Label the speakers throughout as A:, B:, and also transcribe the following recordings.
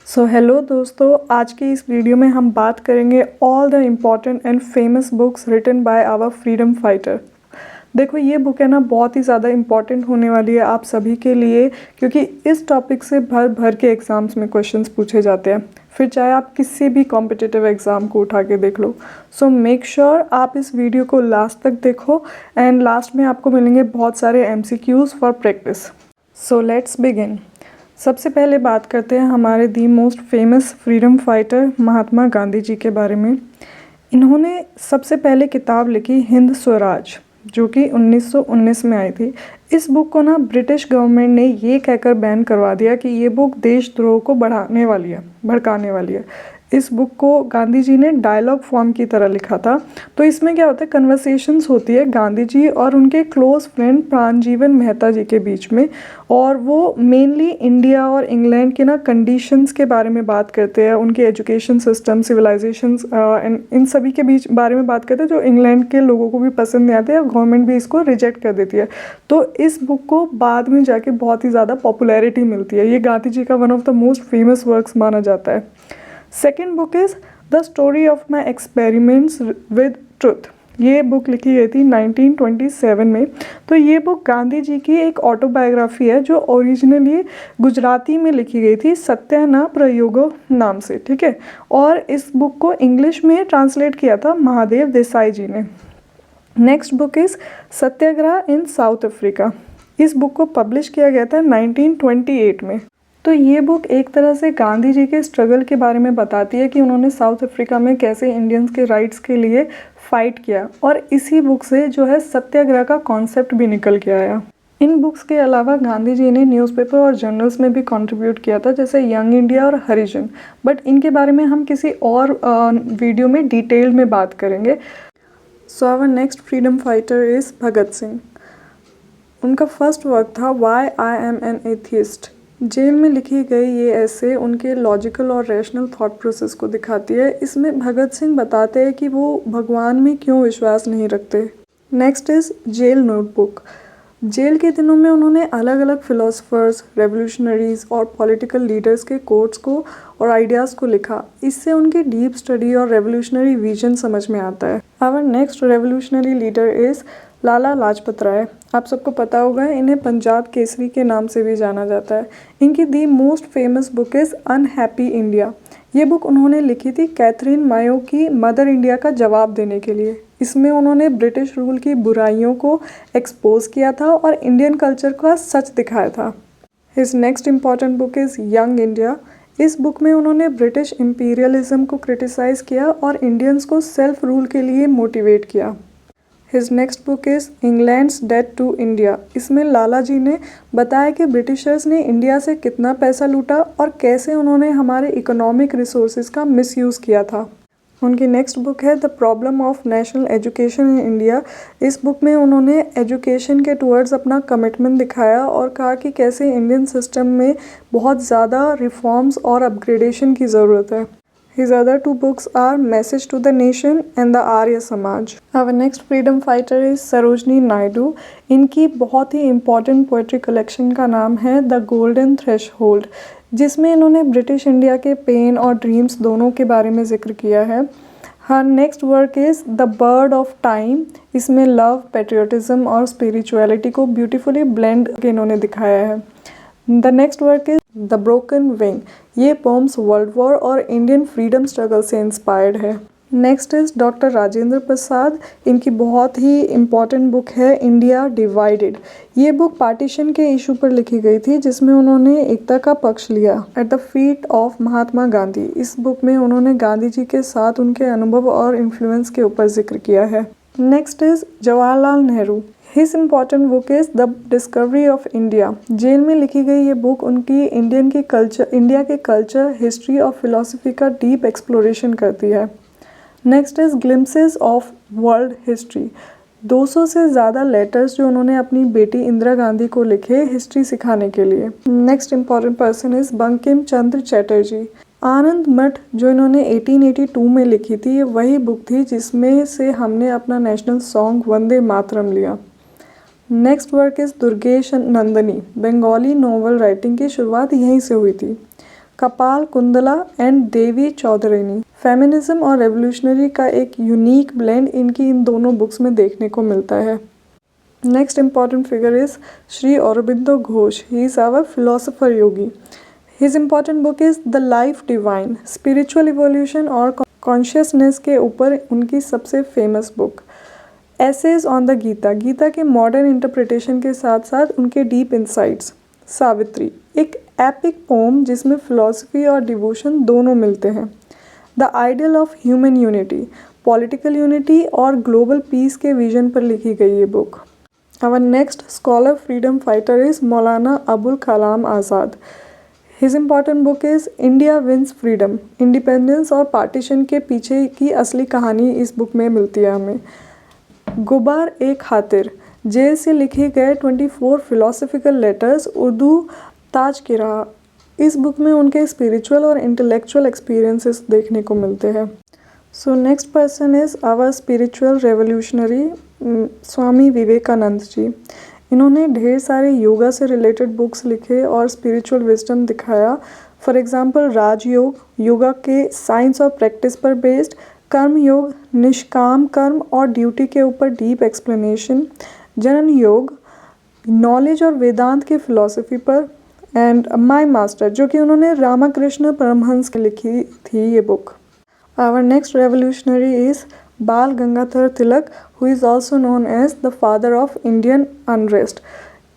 A: Hello दोस्तों, आज की इस वीडियो में हम बात करेंगे all the important and famous books written by our freedom fighter. देखो, ये बुक है ना, बहुत ही ज़्यादा इम्पॉर्टेंट होने वाली है आप सभी के लिए, क्योंकि इस टॉपिक से भर भर के एग्ज़ाम्स में क्वेश्चंस पूछे जाते हैं। फिर चाहे आप किसी भी कॉम्पिटिटिव एग्ज़ाम को उठा के देख लो। सो मेक श्योर आप इस वीडियो को लास्ट तक देखो एंड लास्ट में आपको मिलेंगे बहुत सारे MCQs for practice. So let's begin. सबसे पहले बात करते हैं हमारे the most famous freedom fighter Mahatma Gandhi ji के बारे में। इन्होंने सबसे पहले किताब लिखी हिंद स्वराज, जो कि 1919 में आई थी। इस बुक को ना ब्रिटिश गवर्नमेंट ने ये कहकर बैन करवा दिया कि ये बुक देशद्रोह को भड़काने वाली है। इस बुक को गांधी जी ने डायलॉग फॉर्म की तरह लिखा था। तो इसमें क्या होता है, कन्वर्सेशंस होती है गांधी जी और उनके क्लोज फ्रेंड प्राणजीवन मेहता जी के बीच में, और वो मेनली इंडिया और इंग्लैंड के ना कंडीशंस के बारे में बात करते हैं, उनके एजुकेशन सिस्टम, सिविलाइजेशंस एंड इन सभी के बीच बारे में बात करते हैं, जो इंग्लैंड के लोगों को भी पसंद नहीं आते और गवर्नमेंट भी इसको रिजेक्ट कर देती है। तो इस बुक को बाद में जाके बहुत ही ज़्यादा पॉपुलैरिटी मिलती है। ये गांधी जी का one of the most famous works माना जाता है। Second book is the story of my experiments with truth. ये बुक लिखी गई थी 1927 में। तो ये बुक गांधी जी की एक ऑटोबायोग्राफी है, जो ओरिजिनली गुजराती में लिखी गई थी, सत्य न प्रयोगो नाम से, ठीक है। और इस बुक को इंग्लिश में ट्रांसलेट किया था महादेव देसाई जी ने। Next book is Satyagraha in south Africa. इस बुक को पब्लिश किया गया था 1928 में। तो ये बुक एक तरह से गांधी जी के स्ट्रगल के बारे में बताती है कि उन्होंने साउथ अफ्रीका में कैसे इंडियंस के राइट्स के लिए फ़ाइट किया, और इसी बुक से जो है सत्याग्रह का कॉन्सेप्ट भी निकल के आया। इन बुक्स के अलावा गांधी जी ने न्यूज़पेपर और जर्नल्स में भी कंट्रीब्यूट किया था, जैसे यंग इंडिया और हरिजन, बट इनके बारे में हम किसी और वीडियो में डिटेल में बात करेंगे। So our next freedom fighter is Bhagat Singh. उनका फर्स्ट वर्क था why I am an atheist. Jail में लिखी गई ये ऐसे उनके लॉजिकल और रैशनल थॉट प्रोसेस को दिखाती है। इसमें भगत सिंह बताते हैं कि वो भगवान में क्यों विश्वास नहीं रखते। Next is jail notebook. Jail के दिनों में उन्होंने अलग अलग फिलोसफर्स, रेवोल्यूशनरीज और पॉलिटिकल लीडर्स के कोट्स को और आइडियाज़ को लिखा। इससे उनकी डीप स्टडी और रेवोल्यूशनरी विजन समझ में आता है। Our next revolutionary leader is Lala Lajpat Rai. आप सबको पता होगा, इन्हें पंजाब केसरी के नाम से भी जाना जाता है। इनकी the most famous book is unhappy India. ये बुक उन्होंने लिखी थी कैथरीन मायो की मदर इंडिया का जवाब देने के लिए। इसमें उन्होंने ब्रिटिश रूल की बुराइयों को एक्सपोज किया था और इंडियन कल्चर का सच दिखाया था। His next important book is young India. इस बुक में उन्होंने ब्रिटिश इम्पीरियलिज्म को क्रिटिसाइज़ किया और इंडियंस को सेल्फ रूल के लिए मोटिवेट किया। His next book is England's debt to India. इसमें लाला जी ने बताया कि ब्रिटिशर्स ने इंडिया से कितना पैसा लूटा और कैसे उन्होंने हमारे इकोनॉमिक रिसोर्सेज का मिसयूज़ किया था। उनकी नेक्स्ट बुक है the problem of national education in India. इस बुक में उन्होंने एजुकेशन के टुवर्ड्स अपना कमिटमेंट दिखाया और कहा कि कैसे इंडियन सिस्टम में बहुत ज़्यादा रिफॉर्म्स और अपग्रेडेशन की ज़रूरत है। His other two books are Message to the Nation and the Arya Samaj. Our next freedom fighter is Sarojini Naidu. इनकी बहुत ही इम्पॉर्टेंट पोएट्री कलेक्शन का नाम है द गोल्डन थ्रेशहोल्ड, जिसमें इन्होंने ब्रिटिश इंडिया के पेन और ड्रीम्स दोनों के बारे में जिक्र किया है। Her next work is the bird of time. इसमें लव, पेट्रियोटिज्म और स्पिरिचुअलिटी को ब्यूटीफुली ब्लेंड करके इन्होंने दिखाया है। The next work is the broken wing. ये पोम्स वर्ल्ड वॉर और इंडियन फ्रीडम स्ट्रगल से इंस्पायर्ड है। Next is doctor Rajendra Prasad. इनकी बहुत ही इम्पॉर्टेंट बुक है इंडिया डिवाइडेड। ये बुक पार्टीशन के इशू पर लिखी गई थी, जिसमें उन्होंने एकता का पक्ष लिया at the feet of Mahatma Gandhi. इस बुक में उन्होंने गांधी जी के साथ उनके अनुभव और इन्फ्लुएंस के ऊपर जिक्र किया है। Next is Jawaharlal Nehru. His important book is the discovery of India. Jail में लिखी गई ये बुक उनकी इंडिया के कल्चर, हिस्ट्री और फिलॉसफी का डीप एक्सप्लोरेशन करती है। Next is glimpses of world history. 200 से ज़्यादा लेटर्स जो उन्होंने अपनी बेटी इंदिरा गांधी को लिखे हिस्ट्री सिखाने के लिए। Next important person is Bankim Chandra Chatterjee. Anand Math जो इन्होंने 1882 में लिखी थी, ये वही बुक थी जिसमें से हमने अपना नेशनल सॉन्ग वंदे मातरम लिया। Next work is Durgesh Nandini. Bengali novel writing की शुरुआत यहीं से हुई थी। कपाल Kundla and Devi Chaudhary. Feminism और रेवोल्यूशनरी का एक यूनिक ब्लेंड इनकी इन दोनों बुक्स में देखने को मिलता है। Next important figure is Shri Aurobindo Ghosh. He is our philosopher yogi. His important book is the life divine, spiritual evolution और कॉन्शियसनेस के ऊपर उनकी सबसे famous book. Essays on the Gita, Gita के मॉडर्न इंटरप्रिटेशन के साथ साथ उनके डीप इंसाइट्स। सावित्री, एक एपिक पोम जिसमें फिलॉसफी और डिवोशन दोनों मिलते हैं। The ideal of human unity, political unity और ग्लोबल पीस के विजन पर लिखी गई ये book. Our next scholar freedom fighter is Maulana Abul Kalam Azad. His important book is India wins freedom, independence और पार्टीशन के पीछे की असली कहानी इस बुक में मिलती है हमें। गुबार ए खातिर, जेल से लिखे गए 24 फिलोसफिकल लेटर्स, उर्दू ताज की राह। इस बुक में उनके स्पिरिचुअल और इंटेलेक्चुअल एक्सपीरियंसेस देखने को मिलते हैं। So next person is our spiritual revolutionary Swami Vivekananda ji. इन्होंने ढेर सारे योगा से रिलेटेड बुक्स लिखे और स्पिरिचुअल विजडम दिखाया। फॉर एग्जांपल राजयोग, योगा के साइंस और प्रैक्टिस पर बेस्ड, कर्म योग, निष्काम कर्म और ड्यूटी के ऊपर डीप एक्सप्लेनेशन, जनन योग, नॉलेज और वेदांत की फिलॉसफी पर, एंड माय मास्टर जो कि उन्होंने रामकृष्ण परमहंस की लिखी थी ये book. Our next revolutionary is Bal Gangadhar Tilak, who is also known as the father of Indian unrest.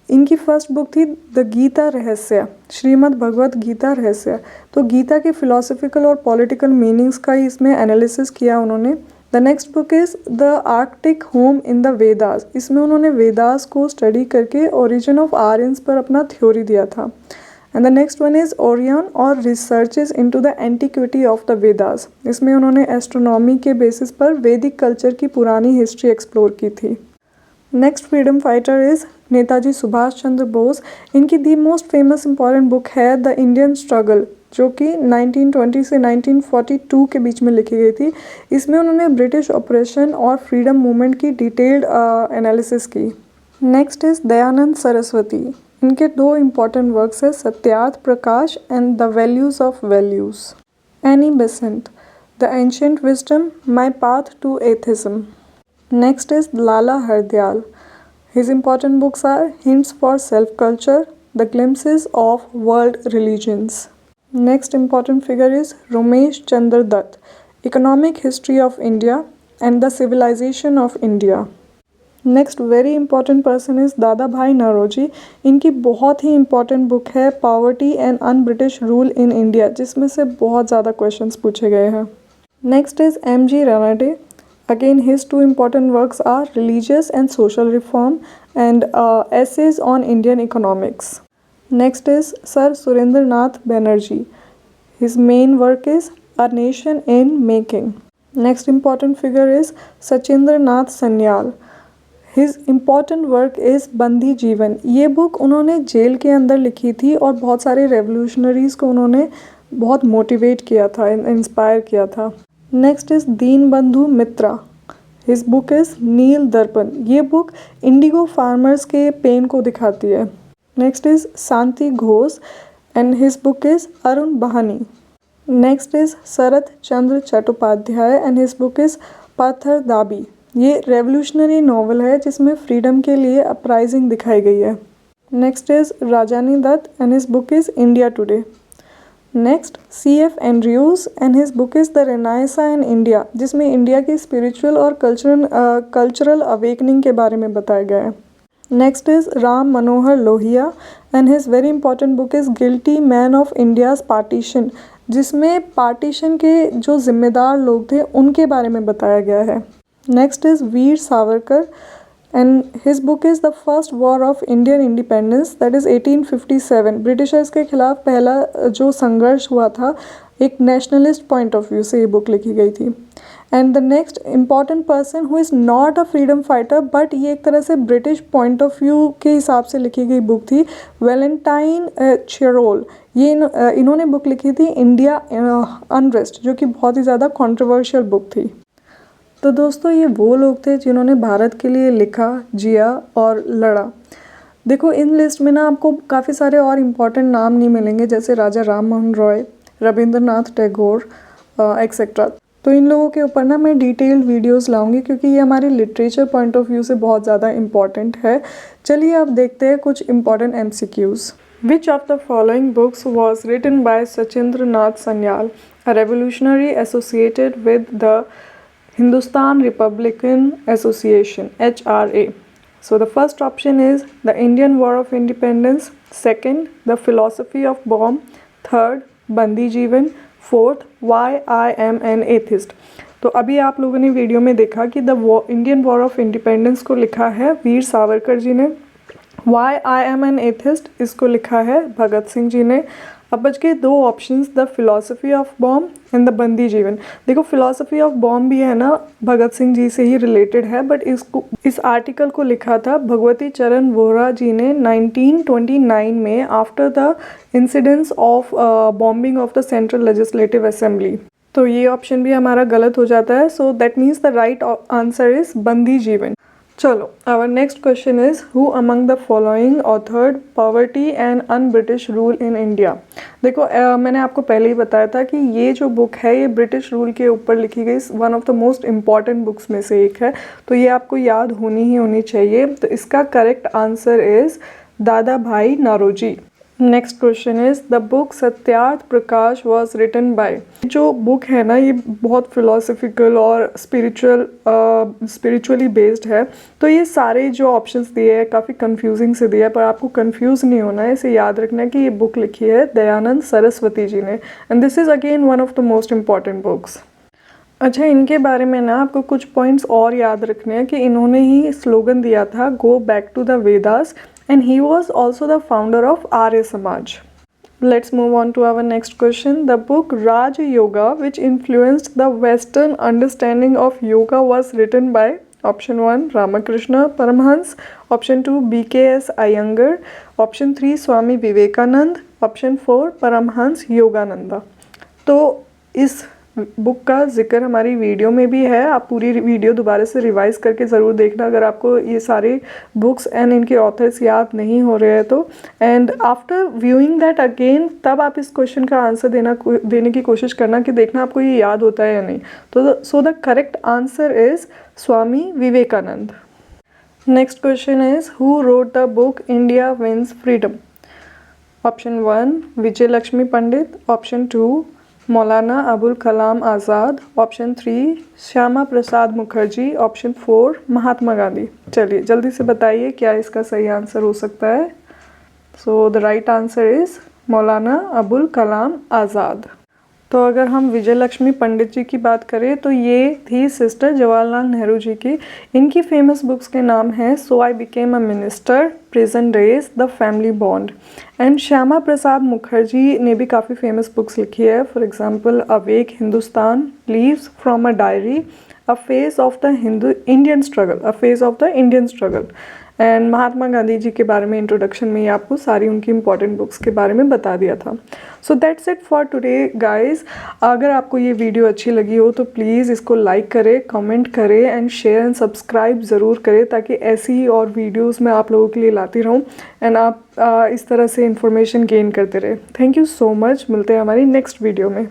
A: इनकी फर्स्ट बुक थी द गीता रहस्य, श्रीमद् भगवत गीता रहस्य। तो गीता के फिलोसफिकल और पॉलिटिकल मीनिंग्स का ही इसमें एनालिसिस किया उन्होंने। The next book is the Arctic home in the Vedas. इसमें उन्होंने वेदास को स्टडी करके ओरिजिन ऑफ आर्यंस पर अपना थ्योरी दिया था। And the next one is Orion और researches into the antiquity of the Vedas. इसमें उन्होंने एस्ट्रोनॉमी के बेसिस पर वैदिक कल्चर की पुरानी हिस्ट्री एक्सप्लोर की थी। Next freedom fighter is Netaji Subhash Chandra Bose. इनकी the most famous important book है द इंडियन स्ट्रगल, जो कि 1920 से 1942 के बीच में लिखी गई थी। इसमें उन्होंने ब्रिटिश ऑपरेशन और फ्रीडम मूवमेंट की डिटेल्ड एनालिसिस की। Next is Dayanand Saraswati. इनके दो इम्पॉर्टेंट वर्क्स है Satyarth Prakash and the values of values. Annie Besant, the ancient wisdom, my path to atheism. Next is Lala Hardyal. His important books are Hints for Self-Culture, The Glimpses of World Religions. Next important figure is Ramesh Chandra Dutt, Economic History of India and the Civilization of India. Next very important person is दादा भाई नौरोजी। इनकी बहुत ही important book है Poverty and Un-British Rule in India, जिसमें से बहुत ज़्यादा questions पूछे गए हैं। Next is M.G. Ranade. Again, his two important works are Religious and Social Reform and Essays on Indian Economics. Next is Sir Surendranath Banerjee. His main work is A Nation in Making. Next important figure is Sachindranath Sanyal. His important work is बंदी जीवन। ये book उन्होंने jail के अंदर लिखी थी और बहुत सारे रेवोल्यूशनरीज़ को उन्होंने बहुत मोटिवेट किया था, इंस्पायर किया था। Next is Deen Bandhu Mitra. His book is Neel Darpan. ये बुक इंडिगो फार्मर्स के पेन को दिखाती है। Next is Shanti Ghosh and his book is Arun Bahni. Next is Sharat Chandra Chattopadhyay and his book is Pather Dabi. ये रेवोल्यूशनरी नॉवल है जिसमें फ्रीडम के लिए अपराइजिंग दिखाई गई है। Next is Rajani Dutt and his book is India today. Next C.F. Andrews and his book is the renaissance in India, जिसमें India की स्पिरिचुअल और कल्चरल अवेकनिंग के बारे में बताया गया है। Next is Ram Manohar Lohia and his very important book is guilty men of India's partition, जिसमें पार्टीशन के जो जिम्मेदार लोग थे उनके बारे में बताया गया है। Next is Veer Savarkar and his book is the first war of Indian independence, that is 1857। Britishers के खिलाफ पहला जो संघर्ष हुआ था, एक नेशनलिस्ट पॉइंट ऑफ व्यू से ये बुक लिखी गई थी। And the next important person who is not a freedom fighter, but ये एक तरह से ब्रिटिश पॉइंट ऑफ व्यू के हिसाब से लिखी गई बुक थी, वैलेंटाइन चेरोल। ये इन्होंने बुक लिखी थी इंडिया अनरेस्ट, जो कि बहुत ही ज़्यादा कॉन्ट्रोवर्शियल बुक थी। तो दोस्तों, ये वो लोग थे जिन्होंने भारत के लिए लिखा, जिया और लड़ा। देखो, इन लिस्ट में ना आपको काफ़ी सारे और इम्पॉर्टेंट नाम नहीं मिलेंगे, जैसे राजा राम मोहन रॉय, रविंद्रनाथ टैगोर एक्सेट्रा। तो इन लोगों के ऊपर ना मैं डिटेल्ड वीडियोस लाऊंगी क्योंकि ये हमारे लिटरेचर पॉइंट ऑफ व्यू से बहुत ज़्यादा इंपॉर्टेंट है। चलिए अब देखते हैं कुछ important MCQs। Which of the following books was written by Sachendra Nath Sanyal, a revolutionary associated with the Hindustan Republican Association (HRA)? So the first option is The Indian War of Independence, second The Philosophy of Bomb, third बंदी जीवन, fourth Why I Am an Atheist। तो अभी आप लोगों ने video में देखा कि the Indian war of independence को लिखा है वीर सावरकर जी ने, Why I Am an Atheist इसको लिखा है भगत सिंह जी ने। अब बच गए दो options, the philosophy of bomb and the बंदी जीवन। देखो फिलॉसफी ऑफ बॉम्ब भी है ना भगत सिंह जी से ही रिलेटेड है, बट इस आर्टिकल को लिखा था भगवती चरण वोहरा जी ने 1929 में after the incidents of bombing of the central legislative assembly. तो ये ऑप्शन भी हमारा गलत हो जाता है। So that means the right answer is Bandi Jivan. चलो our next question is who among the following authored poverty and un British rule in India. देखो मैंने आपको पहले ही बताया था कि ये जो बुक है ये ब्रिटिश रूल के ऊपर लिखी गई one of the most important books में से एक है, तो ये आपको याद होनी चाहिए। तो इसका correct answer is Dadabhai Naoroji. Next question is the book Satyarth Prakash was written by. जो बुक है ना ये बहुत फिलोसफिकल और स्पिरिचुअली बेस्ड है, तो ये सारे जो ऑप्शंस दिए हैं काफ़ी कंफ्यूजिंग से दिया है, पर आपको कंफ्यूज नहीं होना है, इसे याद रखना है कि ये बुक लिखी है दयानंद सरस्वती जी ने, and this is again one of the most important books. अच्छा इनके बारे में ना आपको कुछ पॉइंट्स और याद रखने हैं कि इन्होंने ही स्लोगन दिया था go back to the Vedas, and he was also the founder of Arya Samaj. Let's move on to our next question. The book Raj Yoga, which influenced the Western understanding of yoga, was written by option 1 Ramakrishna Paramhans, option 2 BKS Iyengar, option 3 Swami Vivekanand, option 4 Paramhans Yogananda। तो इस book का जिक्र हमारी video में भी है, आप पूरी वीडियो दोबारा से रिवाइज करके ज़रूर देखना अगर आपको ये सारे बुक्स एंड इनके ऑथर्स याद नहीं हो रहे हैं तो। And after viewing that again तब आप इस क्वेश्चन का आंसर देने की कोशिश करना कि देखना आपको ये याद होता है या नहीं। तो so the correct answer is Swami Vivekananda. Next question is who wrote the book India wins freedom. Option 1 Vijay Lakshmi Pandit, option 2 Maulana Abul Kalam Azad, option 3 Shyama Prasad Mukherjee, option 4 Mahatma Gandhi. चलिए जल्दी से बताइए क्या इसका सही आंसर हो सकता है। So the right answer is Maulana Abul Kalam आज़ाद। तो अगर हम विजय लक्ष्मी पंडित जी की बात करें तो ये थी सिस्टर जवाहरलाल नेहरू जी की। इनकी फेमस बुक्स के नाम हैं so I became a minister, prison race, the family bond. And Shyama Prasad Mukherjee ने भी काफ़ी फेमस बुक्स लिखी है, for example awake Hindustan, leaves from a diary, a face of the Indian struggle. And Mahatma Gandhi ji के बारे में इंट्रोडक्शन में ही आपको सारी उनकी इंपॉर्टेंट बुक्स के बारे में बता दिया था। So that's it for today guys. अगर आपको ये वीडियो अच्छी लगी हो तो प्लीज़ इसको लाइक करें, कमेंट करें एंड शेयर एंड सब्सक्राइब ज़रूर करें ताकि ऐसी ही और वीडियोस मैं आप लोगों के लिए लाती रहूँ एंड आप इस तरह से इंफॉर्मेशन गेन करते रहे। थैंक यू सो मच, मिलते हैं हमारी नेक्स्ट वीडियो में।